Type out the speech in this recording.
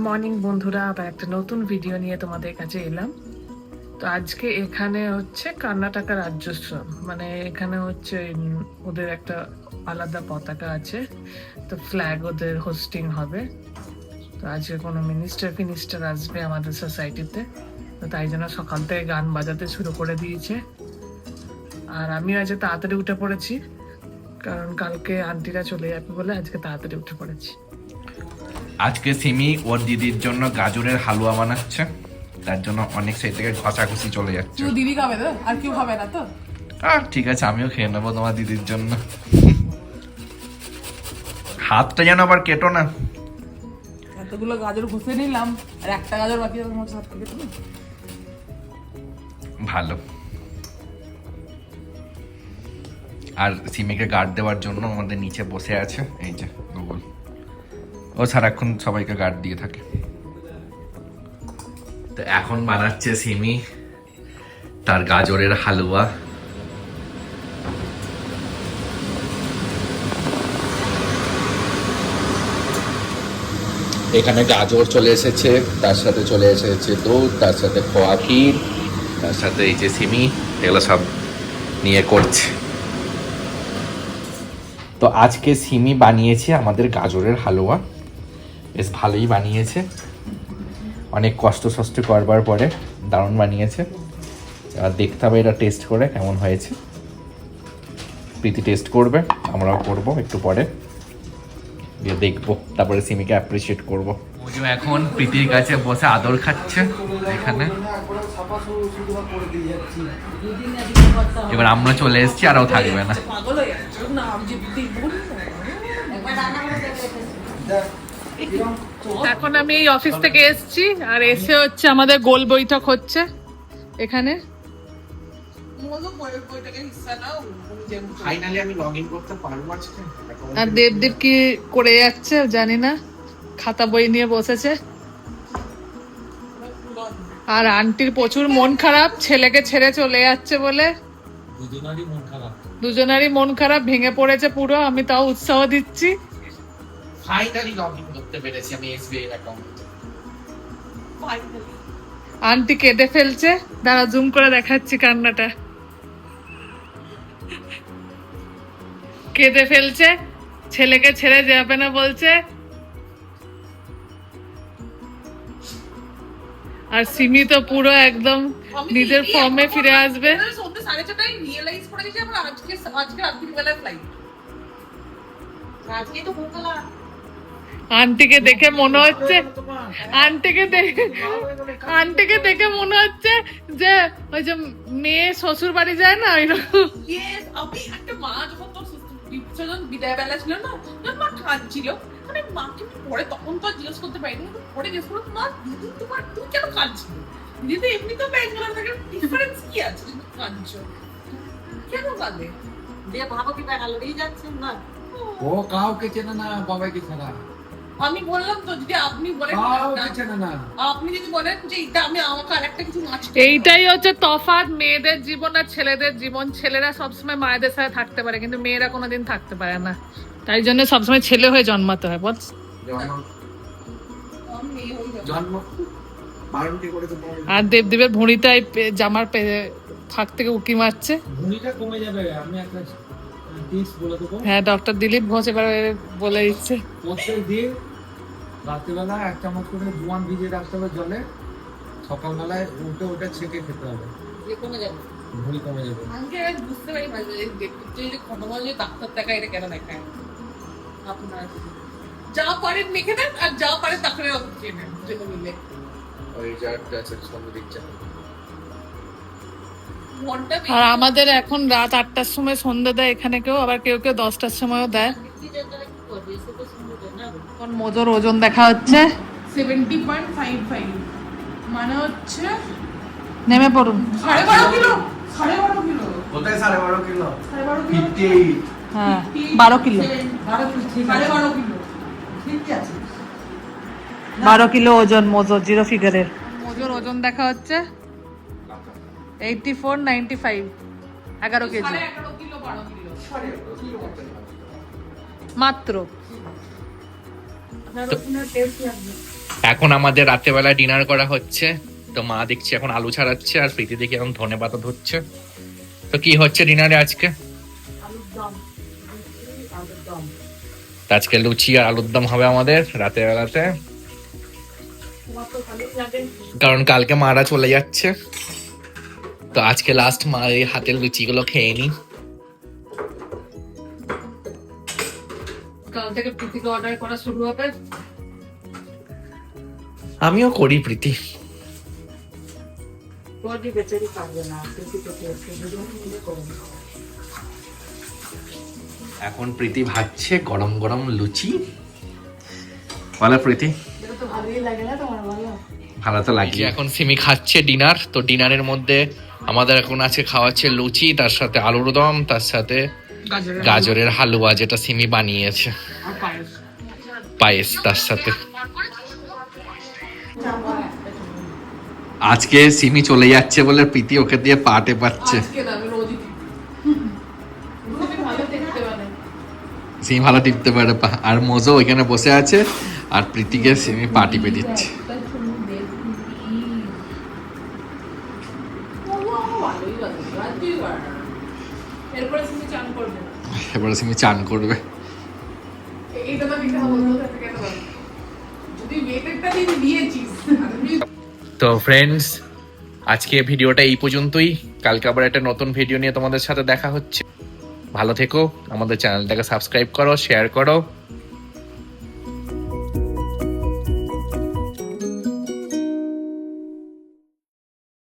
Morning বন্ধুরা, আবার একটা নতুন ভিডিও নিয়ে তোমাদের কাছে এলাম। তো আজকে এখানে হচ্ছে কর্ণাটকা রাজ্যোৎসব, মানে এখানে হচ্ছে ওদের একটা আলাদা পতাকা আছে, তো ফ্ল্যাগ ওদের হোস্টিং হবে। তো আজকে কোনো মিনিস্টার আসবে আমাদের সোসাইটিতে, তো তাই জন্য সকাল থেকে গান বাজাতে শুরু করে দিয়েছে। আর আমিও আজকে তাড়াতাড়ি উঠে পড়েছি, কারণ কালকে আন্টিরা চলে যাবে বলে আজকে তাড়াতাড়ি উঠে পড়েছি। আজকে সিমি ওর দিদির জন্য গাজরের হালুয়া বানাচ্ছে, তার জন্য অনেক সাইড থেকে ঘষাঘষি চলে যাচ্ছে। তুই দিদি খাবে তো, আর কেউ খাবে না তো? ঠিক আছে, আমিও খেয়ে নেবো তোমার দিদির জন্য। হাতটা যেন আবার কেটো না। এতগুলো গাজর ঘষে নিলাম আর একটা গাজর বাকি আছে, তোমার হাত থেকে তুমি। ভালো। আর সিমিকে গার্ড দেওয়ার জন্য আমাদের নিচে বসে আছে এই যে গুগল, ও সারাক্ষণ সবাইকে গার্ড দিয়ে থাকে। তো এখন বানাচ্ছে সিমি তার গাজরের হালুয়া। এখানে গাজর চলে এসেছে, তার সাথে চলে এসেছে দুধ, তার সাথে খোয়া ক্ষীর, তার সাথে এই যে সিমি, এগুলো সব নিয়ে করছে। তো আজকে সিমি বানিয়েছে আমাদের গাজরের হালুয়া, বেশ ভালোই বানিয়েছে, অনেক কষ্ট করবার পরে দারুণ বানিয়েছে। আর দেখতে হবে এটা টেস্ট করে কেমন হয়েছে। প্রীতি টেস্ট করবে, আমরাও করবো একটু পরে, দিয়ে দেখবো, তারপরে সিমিকে অ্যাপ্রিসিয়েট করবো। ওজো এখন প্রীতির কাছে বসে আদর খাচ্ছে এখানে। এবার আমরা চলে এসেছি, আরও থাকবে না। এখন আমি এই অফিস থেকে এসেছি, আর এসে হচ্ছে আমাদের গোল বৈঠক হচ্ছে এখানে। আর দেবদেব কি করে যাচ্ছে জানি না, খাতা বই নিয়ে বসেছে। আর আন্টির প্রচুর মন খারাপ, ছেলেকে ছেড়ে চলে যাচ্ছে বলে। দুজনারই মন খারাপ, ভেঙে পড়েছে পুরো। আমি তাও উৎসাহ দিচ্ছি। ফাইনালি লগইন করতে পেরেছি আমি এসবিআই অ্যাকাউন্টে। আন্টি কেঁদে ফেলছে, দাঁড়া জুম করে দেখাচ্ছি কান্নাটা। কেঁদে ফেলছে, ছেলেকে ছেড়ে যাবে না বলছে। আর সিমি তো পুরো একদম নিজের ফর্মে ফিরে আসবে। আন্টিকে দেখে মনে হচ্ছে, আন্টিকে দেখে মনে হচ্ছে যে ওই যে মেয়ে শ্বশুর বাড়ি যায় না, ওইরকম। আমি একটা মা যখন তোর বিসর্জন বিদায় বেলা ছিল না, মা কাঁদছিল, মানে মাকে পরে তখন তো জিজ্ঞেস করতে পারিনি, পরে জিজ্ঞেস করো মা দিদি তোমার তুমি কেন কাঁদছিল? দিদি এমনি তো ব্যাঙ্গালোর থাকে, ডিফারেন্স কি আছে তুমি কাঁদছো কেন? কাঁদে দিয়ে ভাবো কি ব্যাঙ্গালোরেই যাচ্ছেন না, ও কাউকে চেনে না বাবাকে ছাড়া। আমি বললাম তো যদি আপনি বলেন না, আপনি যদি বলেন যে এটা আমি আমাকে আরেকটা কিছু নাচ, এইটাই হচ্ছে তফাৎ মেয়েদের জীবন আর ছেলেদের জীবন। ছেলেরা সবসময় মায়েদের সাথে থাকতে পারে, কিন্তু মেয়েরা কোনোদিন থাকতে পারে না। তাই জন্য সবসময় ছেলে হয়ে জন্মাতে হয়। বল, আর দেবদেবের ভুঁড়িটা জামার ফাঁক থেকে উকি মারছে। ভুঁড়িটা কমে যাবে, আমি একটা টিপস বলে দেবো। হ্যাঁ, ডক্টর দিলীপ ঘোষ এবার বলে দিচ্ছে। প্রত্যেক দিন রাত্রিবেলা 1 চামচ করে জোয়ান ভিজিয়ে রাখতে হবে জলে, সকালবেলায় উঠে উঠে ছেঁকে খেতে হবে, কমে যাবে, ভুঁড়ি কমে যাবে। আমি বুঝতে পারি না যে কতবার যে ডাক্তার দেখায়, এটা কেন দেখায়? আপনার যা পারেন মেখে দেন, আর যা পারেন তাকে খেয়ে নেন দুজনে মিলে। ওই জায়গাটা আছে সঙ্গে দিচ্ছে। আর আমাদের এখন রাত 8টার সময় সন্ধ্যা দেয় এখানে, কেউ আবার কেউ 10টার সময়ও দেয়। এখন মোজোর ওজন দেখা হচ্ছে 70.55, মানে হচ্ছে নেমে পড়ুন। 12.5 কিলো। 12.5 কিলো কোথায় 12.5 কিলো? 58। হ্যাঁ, 12 কিলো। 12.5 কিলো ঠিক আছে। 12 কিলো ওজন মোজোর, জিরো ফিগারের মোজোর ওজন দেখা হচ্ছে 84.95, 11 কেজি 11.5 কিলো, 12 কিলো মাত্র। আপনার টেস্ট লাগবে। এখন আমাদের রাত্রেবেলা ডিনার করা হচ্ছে। তো মা দেখছি এখন আলু ছাড়াচ্ছে, আর প্রীতি দেখি এখন ধনে পাতা ধরছে। তো কি হচ্ছে ডিনারে আজকে? তো আজকে লুচি আর আলুর দম হবে আমাদের রাতের বেলাতে, কারণ কালকে মারা চলে যাচ্ছে। তো আজকে লাস্ট মা এই হাতের লুচিগুলো খেয়ে নি। কাল থেকে প্রীতিকে অর্ডার করা শুরু হবে। আমিও করি প্রীতি। বডি বেচারি পারবে না, প্রীতি করতে হচ্ছে, দুজনে মিলে করবে। এখন প্রীতি ভাজছে গরম গরম লুচি। বলো প্রীতি। এটা তো ভালোই লাগে না তোমার, বলো? ভালো তো লাগে। এখন সিমি খাচ্ছে ডিনার। তো ডিনারের মধ্যে আমাদের এখন আছে খাওয়াচ্ছে লুচি, তার সাথে আলুর দম, তার সাথে গাজরের হালুয়া যেটা সিমি বানিয়েছে, আর পায়েস। পায়েস তার সাথে। আজকে সিমি চলে যাচ্ছে বলে প্রীতি ওকে দিয়ে পাটে পাচ্ছে। আজকে না, আমি রোজই দিই। তুমি ভালো দেখতে পাবে। সিমি ভালো টিপতে পারে আর মোজো ওইখানে বসে আছে, আর প্রীতিকে সিমি পা টিপে দিচ্ছে। এরপরে তুমি চান করবে। এবারে সিমি চান করবে। এইটা তো দিতে হবে, যদি মেয়েটা দিন দিয়েছিস। তো ফ্রেন্ডস, আজকে ভিডিওটা এই পর্যন্তই। কালকে আবার একটা নতুন ভিডিও নিয়ে তোমাদের সাথে দেখা হচ্ছে। ভালো থেকো, আমাদের চ্যানেলটাকে সাবস্ক্রাইব করো, শেয়ার করো।